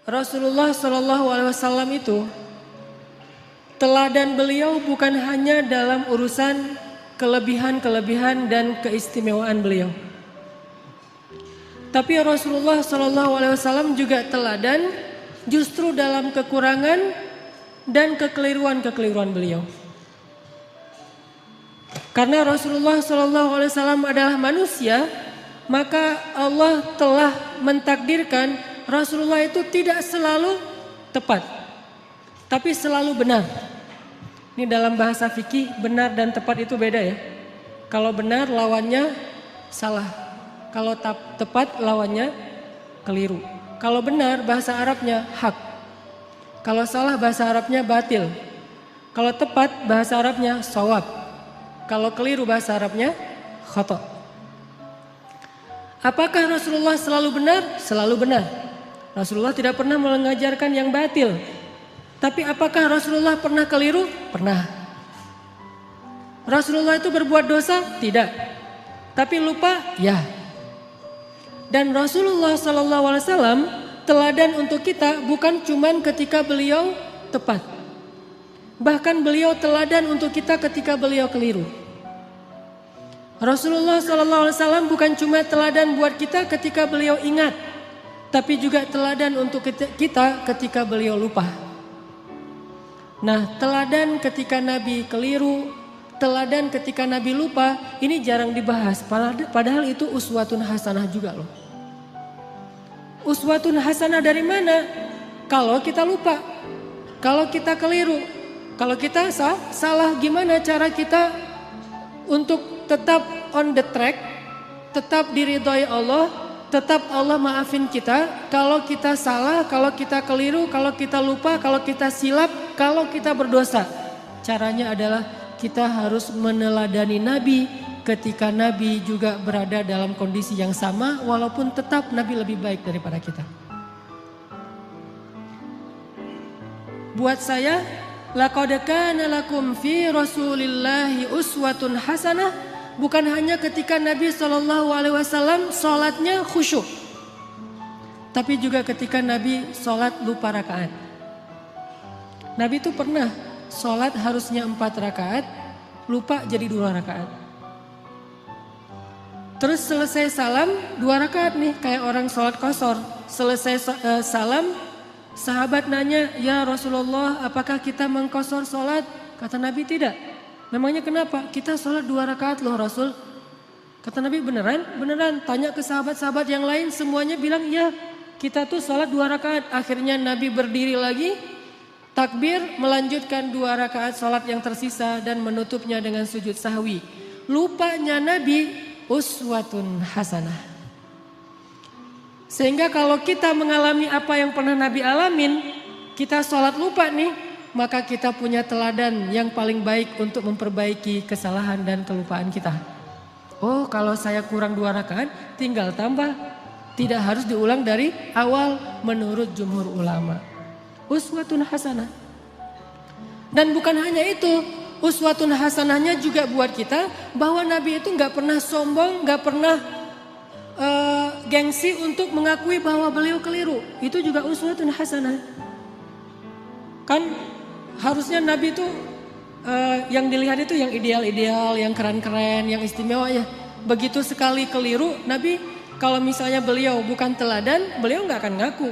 Rasulullah Shallallahu Alaihi Wasallam itu teladan beliau bukan hanya dalam urusan kelebihan-kelebihan dan keistimewaan beliau. Tapi Rasulullah Shallallahu Alaihi Wasallam juga teladan justru dalam kekurangan dan kekeliruan-kekeliruan beliau. Karena Rasulullah Shallallahu Alaihi Wasallam adalah manusia, maka Allah telah mentakdirkan Rasulullah itu tidak selalu tepat, tapi selalu benar. Ini dalam bahasa fikih, benar dan tepat itu beda ya. Kalau benar lawannya salah, kalau tepat lawannya keliru. Kalau benar bahasa Arabnya hak, kalau salah bahasa Arabnya batil. Kalau tepat bahasa Arabnya shawab, kalau keliru bahasa Arabnya khata'. Apakah Rasulullah selalu benar? Selalu benar. Rasulullah tidak pernah mengajarkan yang batil. Tapi apakah Rasulullah pernah keliru? Pernah. Rasulullah itu berbuat dosa? Tidak. Tapi lupa? Ya. Dan Rasulullah SAW teladan untuk kita bukan cuman ketika beliau tepat. Bahkan beliau teladan untuk kita ketika beliau keliru. Rasulullah SAW bukan cuma teladan buat kita ketika beliau ingat, tapi juga teladan untuk kita ketika beliau lupa. Nah, teladan ketika Nabi keliru, teladan ketika Nabi lupa, ini jarang dibahas. Padahal itu uswatun hasanah juga loh. Uswatun hasanah dari mana? Kalau kita lupa, kalau kita keliru, kalau kita salah, gimana cara kita untuk tetap on the track, tetap diridhoi Allah, tetap Allah maafin kita kalau kita salah, kalau kita keliru, kalau kita lupa, kalau kita silap, kalau kita berdosa. Caranya adalah kita harus meneladani Nabi ketika Nabi juga berada dalam kondisi yang sama, walaupun tetap Nabi lebih baik daripada kita. Buat saya, laqad kana lakum fi Rasulillahi uswatun hasanah, bukan hanya ketika Nabi SAW sholatnya khusyuk, tapi juga ketika Nabi sholat lupa rakaat. Nabi itu pernah sholat harusnya 4 rakaat, lupa jadi 2 rakaat. Terus selesai salam 2 rakaat nih, kayak orang sholat qashar. Selesai salam, sahabat nanya, ya Rasulullah, apakah kita mengqashar sholat? Kata Nabi, tidak. Memangnya kenapa? Kita sholat 2 rakaat loh Rasul. Kata Nabi, beneran? Beneran. Tanya ke sahabat-sahabat yang lain, semuanya bilang ya, kita tuh sholat 2 rakaat. Akhirnya Nabi berdiri lagi, takbir, melanjutkan 2 rakaat sholat yang tersisa dan menutupnya dengan sujud sahwi. Lupanya Nabi uswatun hasanah. Sehingga kalau kita mengalami apa yang pernah Nabi alamin, kita sholat lupa nih, maka kita punya teladan yang paling baik untuk memperbaiki kesalahan dan kelupaan kita. Oh, kalau saya kurang 2 rakaat, tinggal tambah. Tidak harus diulang dari awal menurut jumhur ulama. Uswatun hasanah. Dan bukan hanya itu, uswatun hasanahnya juga buat kita bahwa Nabi itu gak pernah sombong, gak pernah gengsi untuk mengakui bahwa beliau keliru. Itu juga uswatun hasanah. Kan harusnya Nabi itu yang dilihat itu yang ideal-ideal, yang keren-keren, yang istimewa ya. Begitu sekali keliru, Nabi kalau misalnya beliau bukan teladan, beliau gak akan ngaku.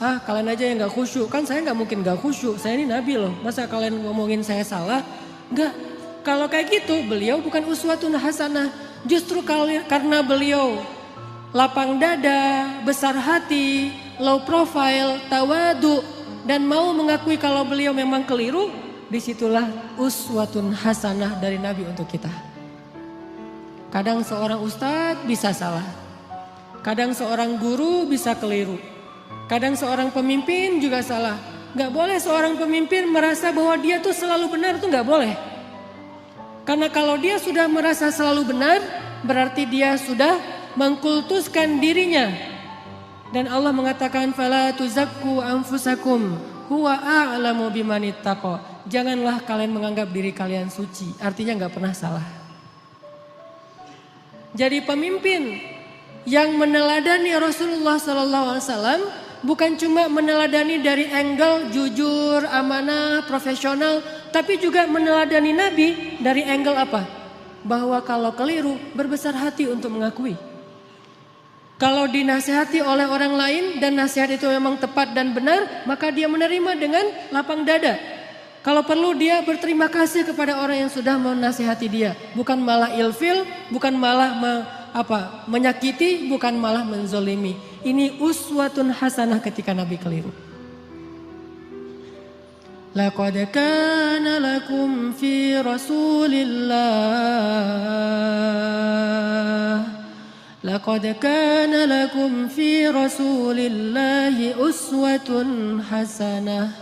Ah, kalian aja yang gak khusyuk, kan saya gak mungkin gak khusyuk, saya ini Nabi loh. Masa kalian ngomongin saya salah? Enggak. Kalau kayak gitu, beliau bukan uswatun hasanah. Justru karena beliau lapang dada, besar hati, low profile, tawadu, dan mau mengakui kalau beliau memang keliru, disitulah uswatun hasanah dari Nabi untuk kita. Kadang seorang ustadz bisa salah, kadang seorang guru bisa keliru, kadang seorang pemimpin juga salah. Gak boleh seorang pemimpin merasa bahwa dia tuh selalu benar, tuh gak boleh. Karena kalau dia sudah merasa selalu benar, berarti dia sudah mengkultuskan dirinya. Dan Allah mengatakan, fala tuzakku anfusakum huwa a'lamu bimanittaqa. Janganlah kalian menganggap diri kalian suci, artinya gak pernah salah. Jadi pemimpin yang meneladani Rasulullah SAW bukan cuma meneladani dari angle jujur, amanah, profesional, tapi juga meneladani Nabi dari angle apa? Bahwa kalau keliru berbesar hati untuk mengakui. Kalau dinasihati oleh orang lain dan nasihat itu memang tepat dan benar, maka dia menerima dengan lapang dada. Kalau perlu dia berterima kasih kepada orang yang sudah menasihati dia, bukan malah ilfil, bukan malah menyakiti, bukan malah menzolimi. Ini uswatun hasanah ketika Nabi keliru. Laqad kana lakum fi Rasulillah Laqad kana lakum fi Rasulillahi uswatun hasanah.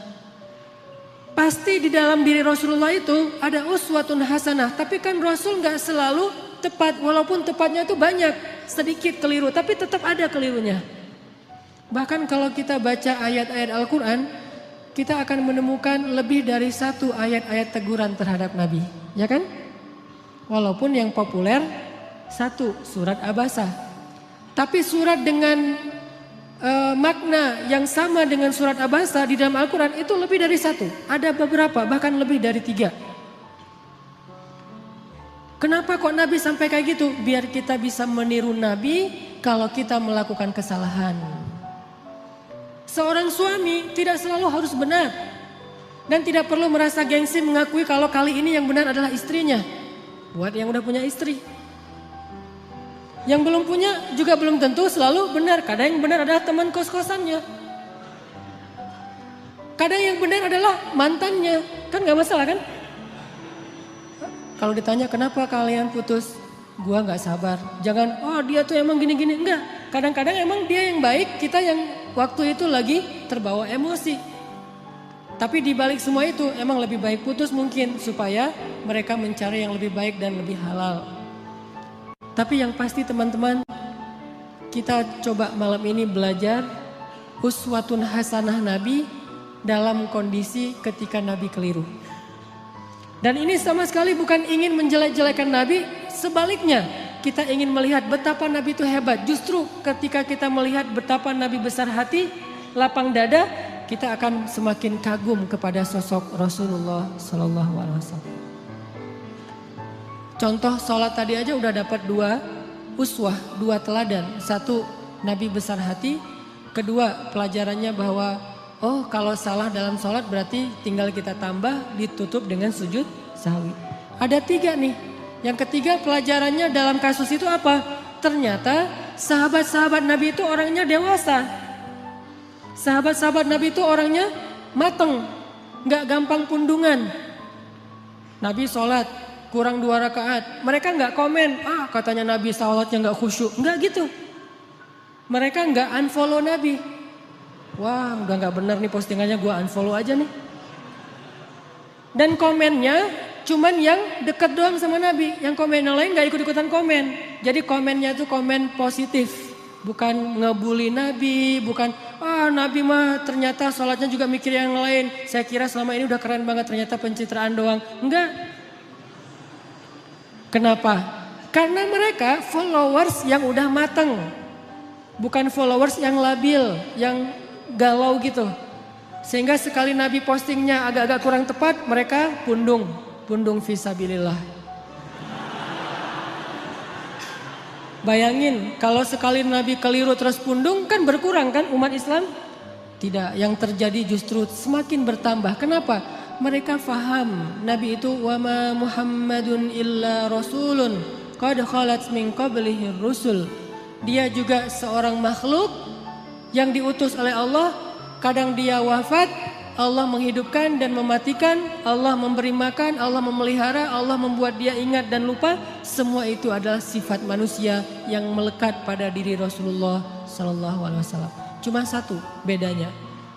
Pasti di dalam diri Rasulullah itu ada uswatun hasanah, tapi kan Rasul nggak selalu tepat, walaupun tepatnya itu banyak, sedikit keliru, tapi tetap ada kelirunya. Bahkan kalau kita baca ayat-ayat Al-Quran, kita akan menemukan lebih dari satu ayat-ayat teguran terhadap Nabi, ya kan? Walaupun yang populer satu surat Abasa, tapi surat dengan makna yang sama dengan surat Abasa di dalam Al-Quran itu lebih dari satu, ada beberapa, bahkan lebih dari 3. Kenapa kok Nabi sampai kayak gitu? Biar kita bisa meniru Nabi kalau kita melakukan kesalahan. Seorang suami tidak selalu harus benar dan tidak perlu merasa gengsi mengakui kalau kali ini yang benar adalah istrinya. Buat yang udah punya istri. Yang belum punya juga belum tentu selalu benar. Kadang yang benar adalah teman kos-kosannya. Kadang yang benar adalah mantannya. Kan gak masalah kan? Kalau ditanya kenapa kalian putus? Gua gak sabar. Jangan, oh dia tuh emang gini-gini. Enggak. Kadang-kadang emang dia yang baik, kita yang waktu itu lagi terbawa emosi. Tapi dibalik semua itu emang lebih baik putus mungkin. Supaya mereka mencari yang lebih baik dan lebih halal. Tapi yang pasti teman-teman, kita coba malam ini belajar uswatun hasanah Nabi dalam kondisi ketika Nabi keliru. Dan ini sama sekali bukan ingin menjelek-jelekan Nabi, sebaliknya kita ingin melihat betapa Nabi itu hebat. Justru ketika kita melihat betapa Nabi besar hati, lapang dada, kita akan semakin kagum kepada sosok Rasulullah SAW. Contoh sholat tadi aja udah dapat 2 uswah, 2 teladan. 1, Nabi besar hati. 2, pelajarannya bahwa oh kalau salah dalam sholat berarti tinggal kita tambah, ditutup dengan sujud sahwi. Ada 3 nih. Yang ketiga pelajarannya dalam kasus itu apa? Ternyata sahabat-sahabat Nabi itu orangnya dewasa. Sahabat-sahabat Nabi itu orangnya mateng, gak gampang pundungan. Nabi sholat kurang 2 rakaat, mereka nggak komen, katanya Nabi sholatnya nggak khusyuk, nggak gitu. Mereka nggak unfollow Nabi. Wah, udah nggak benar nih postingannya, gue unfollow aja nih. Dan komennya cuman yang dekat doang sama Nabi, yang komen yang lain nggak ikut-ikutan komen. Jadi komennya itu komen positif, bukan ngebully Nabi, bukan Nabi mah ternyata sholatnya juga mikir yang lain. Saya kira selama ini udah keren banget, ternyata pencitraan doang. Enggak. Kenapa? Karena mereka followers yang udah mateng. Bukan followers yang labil, yang galau gitu. Sehingga sekali Nabi postingnya agak-agak kurang tepat, mereka pundung fisabilillah. Bayangin kalau sekali Nabi keliru terus pundung, kan berkurang kan umat Islam? Tidak, yang terjadi justru semakin bertambah. Kenapa? Mereka faham Nabi itu wama Muhammadun illa rasulun qad khalat min qablihi rusul. Dia juga seorang makhluk yang diutus oleh Allah. Kadang dia wafat, Allah menghidupkan dan mematikan, Allah memberi makan, Allah memelihara, Allah membuat dia ingat dan lupa. Semua itu adalah sifat manusia yang melekat pada diri Rasulullah SAW. Cuma satu bedanya.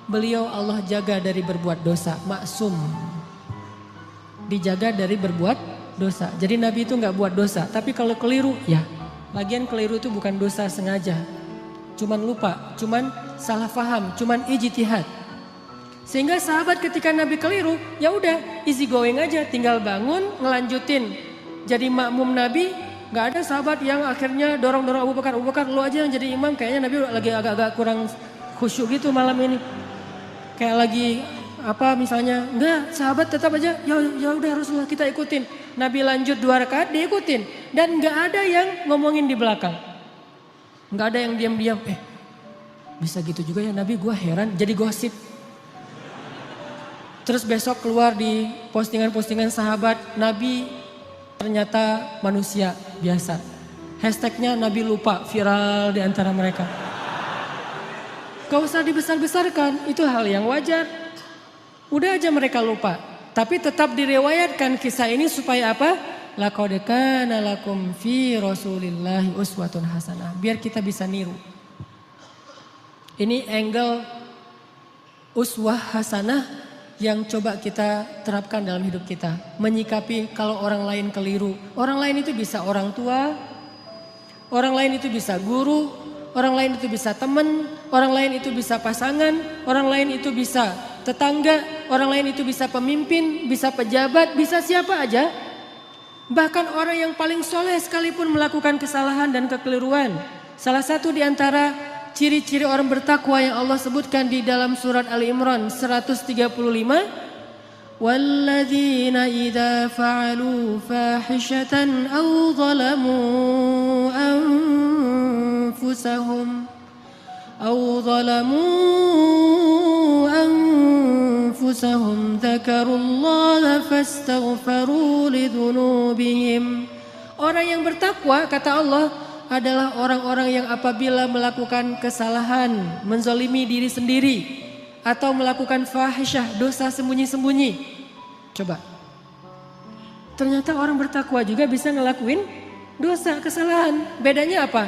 Beliau Allah jaga dari berbuat dosa, maksum. Dijaga dari berbuat dosa. Jadi Nabi itu gak buat dosa, tapi kalau keliru ya. Lagian keliru itu bukan dosa sengaja. Cuman lupa, cuman salah faham, cuman ijtihad. Sehingga sahabat ketika Nabi keliru, ya udah easy going aja, tinggal bangun, ngelanjutin. Jadi makmum Nabi, gak ada sahabat yang akhirnya dorong-dorong Abu Bakar lu aja yang jadi imam, kayaknya Nabi lagi agak-agak khusyuk gitu malam ini. Kayak lagi misalnya, enggak sahabat tetap aja, ya udah Rasulullah kita ikutin. Nabi lanjut 2 rakaat diikutin. Dan enggak ada yang ngomongin di belakang. Enggak ada yang diam-diam, bisa gitu juga ya Nabi, gue heran, jadi gosip. Terus besok keluar di postingan-postingan sahabat, Nabi ternyata manusia biasa. Hashtagnya Nabi lupa, viral di antara mereka. Gak usah dibesar-besarkan, itu hal yang wajar. Udah aja mereka lupa. Tapi tetap direwayatkan kisah ini supaya apa? Laqad kana lakum fi Rasulillahi uswatun hasanah. Biar kita bisa niru. Ini angle uswah hasanah yang coba kita terapkan dalam hidup kita. Menyikapi kalau orang lain keliru. Orang lain itu bisa orang tua, orang lain itu bisa guru, orang lain itu bisa teman, orang lain itu bisa pasangan, orang lain itu bisa tetangga, orang lain itu bisa pemimpin, bisa pejabat, bisa siapa aja. Bahkan orang yang paling soleh sekalipun melakukan kesalahan dan kekeliruan. Salah satu di antara ciri-ciri orang bertakwa yang Allah sebutkan di dalam surat Ali Imran 135. Walladzina idza fa'alu fahishatan aw zalamu anfusahum dzakarullaha fastaghfaru lidzunubihim. Orang yang bertakwa kata Allah adalah orang-orang yang apabila melakukan kesalahan, menzalimi diri sendiri, atau melakukan fahisyah, dosa sembunyi-sembunyi. Coba. Ternyata orang bertakwa juga bisa ngelakuin dosa, kesalahan. Bedanya apa?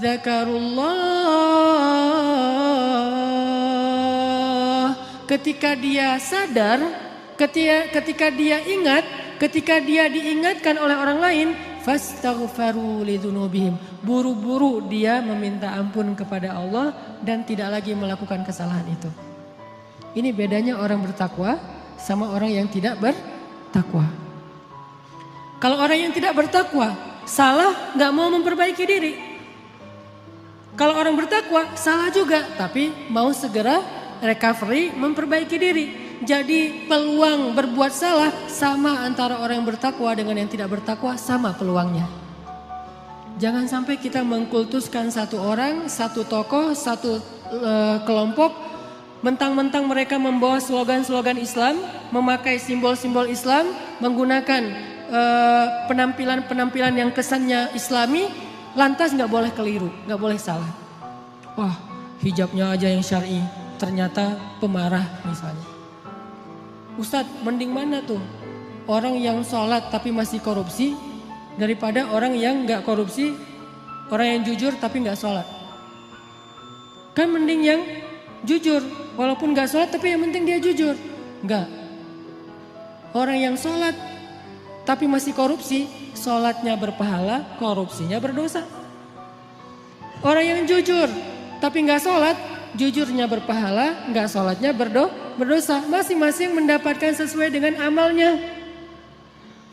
Zakarullah. Ketika dia sadar, ketika dia ingat, ketika dia diingatkan oleh orang lain, fastaghfaru lidzunubihim. Buru-buru dia meminta ampun kepada Allah dan tidak lagi melakukan kesalahan itu. Ini bedanya orang bertakwa sama orang yang tidak bertakwa. Kalau orang yang tidak bertakwa salah gak mau memperbaiki diri. Kalau orang bertakwa salah juga tapi mau segera recovery, memperbaiki diri. Jadi peluang berbuat salah sama antara orang yang bertakwa dengan yang tidak bertakwa, sama peluangnya. Jangan sampai kita mengkultuskan satu orang, satu tokoh, satu kelompok. Mentang-mentang mereka membawa slogan-slogan Islam, memakai simbol-simbol Islam, menggunakan penampilan-penampilan yang kesannya Islami, lantas gak boleh keliru, gak boleh salah. Wah, hijabnya aja yang syar'i, ternyata pemarah misalnya. Ustadz, mending mana tuh? Orang yang sholat tapi masih korupsi daripada orang yang gak korupsi, orang yang jujur tapi gak sholat. Kan mending yang jujur, walaupun gak sholat tapi yang penting dia jujur. Enggak. Orang yang sholat tapi masih korupsi, sholatnya berpahala, korupsinya berdosa. Orang yang jujur tapi gak sholat, jujurnya berpahala, gak sholatnya berdosa. Masing-masing mendapatkan sesuai dengan amalnya.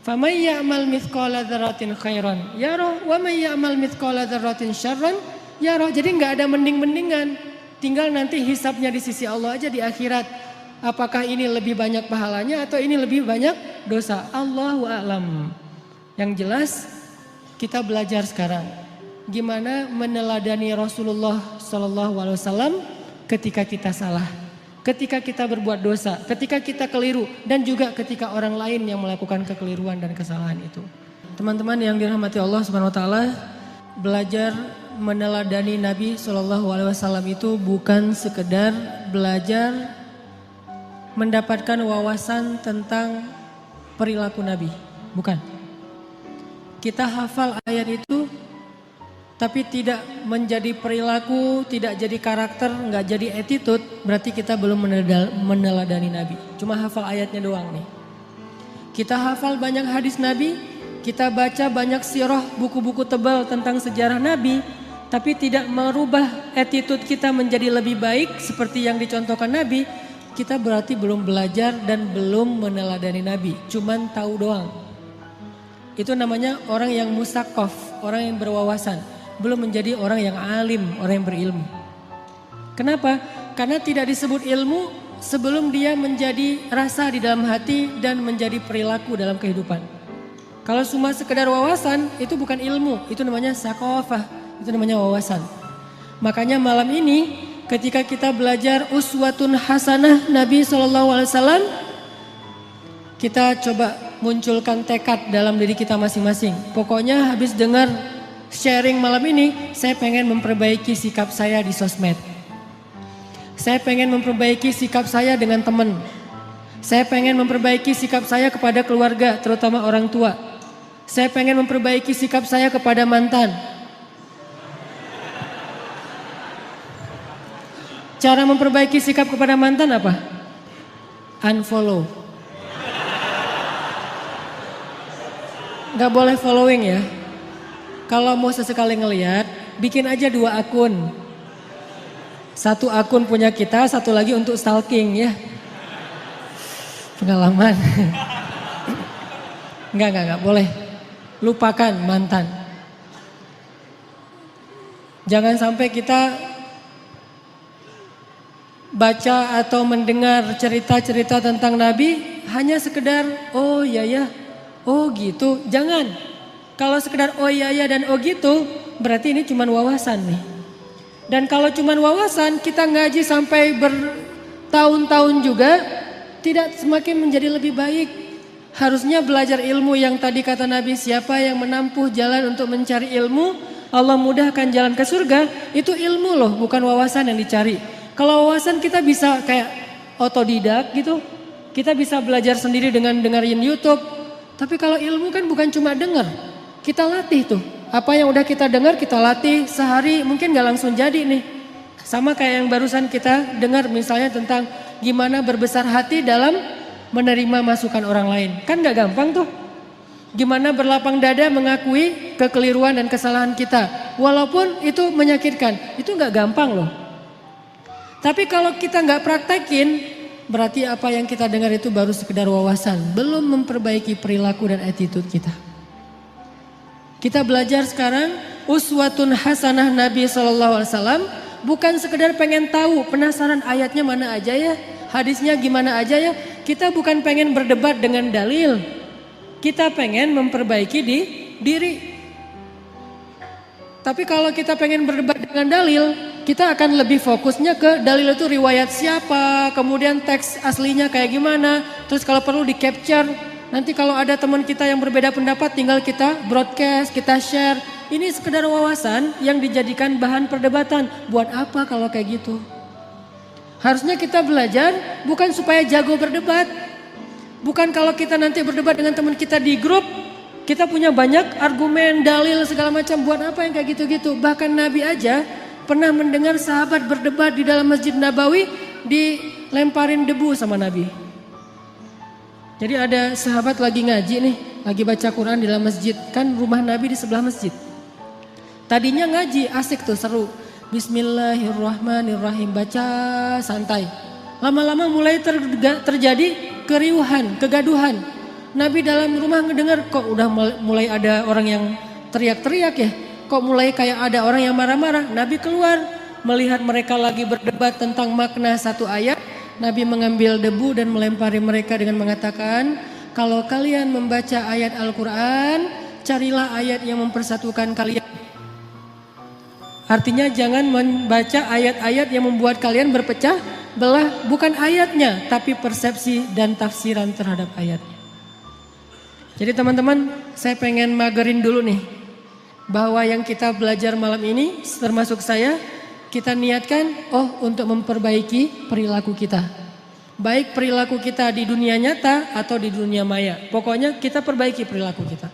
Faman ya'mal mithqala dzarratin khairan yarah wa man ya'mal mithqala dzarratin syarran yarah. Jadi gak ada mending-mendingan. Tinggal nanti hisabnya di sisi Allah aja di akhirat. Apakah ini lebih banyak pahalanya atau ini lebih banyak dosa? Allahu a'lam. Yang jelas kita belajar sekarang gimana meneladani Rasulullah SAW ketika kita salah, ketika kita berbuat dosa, ketika kita keliru, dan juga ketika orang lain yang melakukan kekeliruan dan kesalahan itu. Teman-teman yang dirahmati Allah Subhanahu Wa Taala, belajar meneladani Nabi SAW itu bukan sekedar belajar mendapatkan wawasan tentang perilaku Nabi, bukan. Kita hafal ayat itu, tapi tidak menjadi perilaku, tidak jadi karakter, nggak jadi attitude, berarti kita belum meneladani Nabi. Cuma hafal ayatnya doang nih. Kita hafal banyak hadis Nabi, kita baca banyak sirah, buku-buku tebal tentang sejarah Nabi, tapi tidak merubah attitude kita menjadi lebih baik seperti yang dicontohkan Nabi, kita berarti belum belajar dan belum meneladani Nabi. Cuman tahu doang. Itu namanya orang yang musaqqaf, orang yang berwawasan. Belum menjadi orang yang alim, orang yang berilmu. Kenapa? Karena tidak disebut ilmu sebelum dia menjadi rasa di dalam hati dan menjadi perilaku dalam kehidupan. Kalau cuma sekedar wawasan itu bukan ilmu, itu namanya sakofah, itu namanya wawasan. Makanya malam ini ketika kita belajar uswatun hasanah Nabi SAW, kita coba munculkan tekad dalam diri kita masing-masing. Pokoknya habis dengar sharing malam ini, saya pengen memperbaiki sikap saya di sosmed. Saya pengen memperbaiki sikap saya dengan teman. Saya pengen memperbaiki sikap saya kepada keluarga, terutama orang tua. Saya pengen memperbaiki sikap saya kepada mantan. Cara memperbaiki sikap kepada mantan apa? Unfollow. Gak boleh following ya. Kalau mau sesekali ngelihat, bikin aja 2 akun. 1 akun punya kita, 1 lagi untuk stalking ya. Pengalaman. Enggak boleh. Lupakan mantan. Jangan sampai kita baca atau mendengar cerita-cerita tentang Nabi hanya sekedar oh ya, oh gitu. Jangan. Kalau sekedar oh ya dan oh gitu, berarti ini cuma wawasan nih. Dan kalau cuma wawasan, kita ngaji sampai bertahun-tahun juga tidak semakin menjadi lebih baik. Harusnya belajar ilmu yang tadi kata Nabi, siapa yang menempuh jalan untuk mencari ilmu, Allah mudahkan jalan ke surga. Itu ilmu loh, bukan wawasan yang dicari. Kalau wawasan kita bisa kayak otodidak gitu. Kita bisa belajar sendiri dengan dengerin YouTube. Tapi kalau ilmu kan bukan cuma denger. Kita latih tuh. Apa yang udah kita dengar kita latih sehari mungkin gak langsung jadi nih. Sama kayak yang barusan kita dengar misalnya tentang gimana berbesar hati dalam menerima masukan orang lain. Kan gak gampang tuh. Gimana berlapang dada mengakui kekeliruan dan kesalahan kita. Walaupun itu menyakitkan. Itu gak gampang loh. Tapi kalau kita gak praktekin, berarti apa yang kita dengar itu baru sekedar wawasan. Belum memperbaiki perilaku dan attitude kita. Kita belajar sekarang uswatun hasanah Nabi SAW bukan sekedar pengen tahu penasaran ayatnya mana aja ya, hadisnya gimana aja ya. Kita bukan pengen berdebat dengan dalil, kita pengen memperbaiki diri. Tapi kalau kita pengen berdebat dengan dalil, kita akan lebih fokusnya ke dalil itu riwayat siapa, kemudian teks aslinya kayak gimana, terus kalau perlu di capture. Nanti kalau ada teman kita yang berbeda pendapat tinggal kita broadcast, kita share. Ini sekedar wawasan yang dijadikan bahan perdebatan. Buat apa kalau kayak gitu? Harusnya kita belajar bukan supaya jago berdebat. Bukan kalau kita nanti berdebat dengan teman kita di grup, kita punya banyak argumen, dalil segala macam. Buat apa yang kayak gitu-gitu? Bahkan Nabi aja pernah mendengar sahabat berdebat di dalam Masjid Nabawi dilemparin debu sama Nabi. Jadi ada sahabat lagi ngaji nih, lagi baca Quran di dalam masjid. Kan rumah Nabi di sebelah masjid. Tadinya ngaji, asik tuh, seru. Bismillahirrahmanirrahim, baca santai. Lama-lama mulai terjadi keriuhan, kegaduhan. Nabi dalam rumah ngedengar kok udah mulai ada orang yang teriak-teriak ya. Kok mulai kayak ada orang yang marah-marah. Nabi keluar, melihat mereka lagi berdebat tentang makna satu ayat. Nabi mengambil debu dan melempari mereka dengan mengatakan, kalau kalian membaca ayat Al-Quran, carilah ayat yang mempersatukan kalian. Artinya jangan membaca ayat-ayat yang membuat kalian berpecah belah, bukan ayatnya, tapi persepsi dan tafsiran terhadap ayatnya. Jadi teman-teman, saya pengen magerin dulu nih, bahwa yang kita belajar malam ini, termasuk saya, kita niatkan untuk memperbaiki perilaku kita. Baik perilaku kita di dunia nyata atau di dunia maya. Pokoknya kita perbaiki perilaku kita.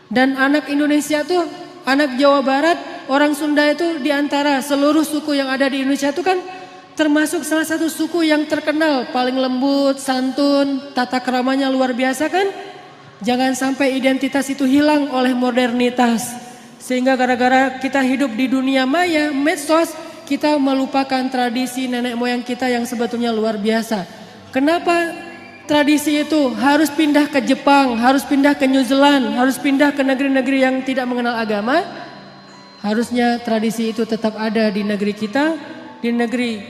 Dan anak Indonesia tuh, anak Jawa Barat, orang Sunda itu diantara seluruh suku yang ada di Indonesia itu kan termasuk salah satu suku yang terkenal. Paling lembut, santun, tata keramanya luar biasa kan. Jangan sampai identitas itu hilang oleh modernitas. Sehingga gara-gara kita hidup di dunia maya, medsos, kita melupakan tradisi nenek moyang kita yang sebetulnya luar biasa. Kenapa tradisi itu harus pindah ke Jepang, harus pindah ke New Zealand, harus pindah ke negeri-negeri yang tidak mengenal agama? Harusnya tradisi itu tetap ada di negeri kita di negeri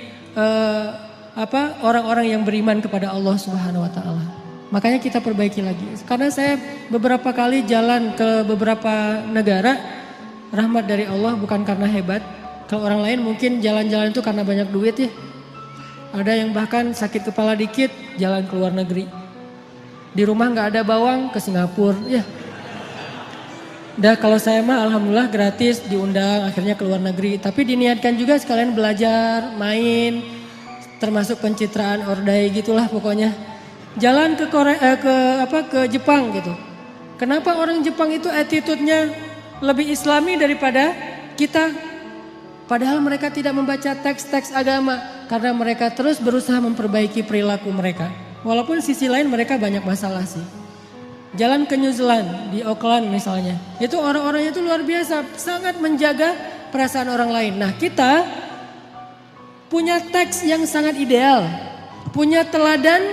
orang-orang yang beriman kepada Allah Subhanahu wa taala. Makanya kita perbaiki lagi. Karena saya beberapa kali jalan ke beberapa negara, rahmat dari Allah bukan karena hebat. Kalau orang lain mungkin jalan-jalan itu karena banyak duit ya. Ada yang bahkan sakit kepala dikit jalan ke luar negeri. Di rumah nggak ada bawang ke Singapura ya. Kalau saya mah alhamdulillah gratis diundang akhirnya ke luar negeri. Tapi diniatkan juga sekalian belajar, main, termasuk pencitraan ordai gitulah pokoknya. Jalan ke Korea, ke Jepang gitu. Kenapa orang Jepang itu attitude-nya lebih islami daripada kita? Padahal mereka tidak membaca teks-teks agama karena mereka terus berusaha memperbaiki perilaku mereka. Walaupun sisi lain mereka banyak masalah sih. Jalan ke New Zealand, di Auckland misalnya. Itu orang-orangnya itu luar biasa, sangat menjaga perasaan orang lain. Nah kita punya teks yang sangat ideal. Punya teladan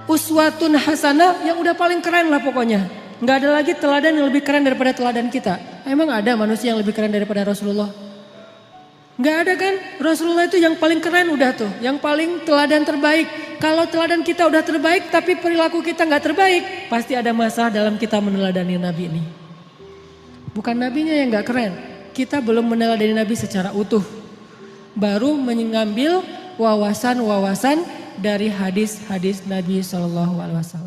uswatun hasanah yang udah paling keren lah pokoknya. Nggak ada lagi teladan yang lebih keren daripada teladan kita. Emang ada manusia yang lebih keren daripada Rasulullah? Nggak ada kan? Rasulullah itu yang paling keren udah tuh. Yang paling teladan terbaik. Kalau teladan kita udah terbaik tapi perilaku kita nggak terbaik. Pasti ada masalah dalam kita meneladani Nabi ini. Bukan Nabinya yang nggak keren. Kita belum meneladani Nabi secara utuh. Baru mengambil wawasan-wawasan dari hadis-hadis Nabi SAW.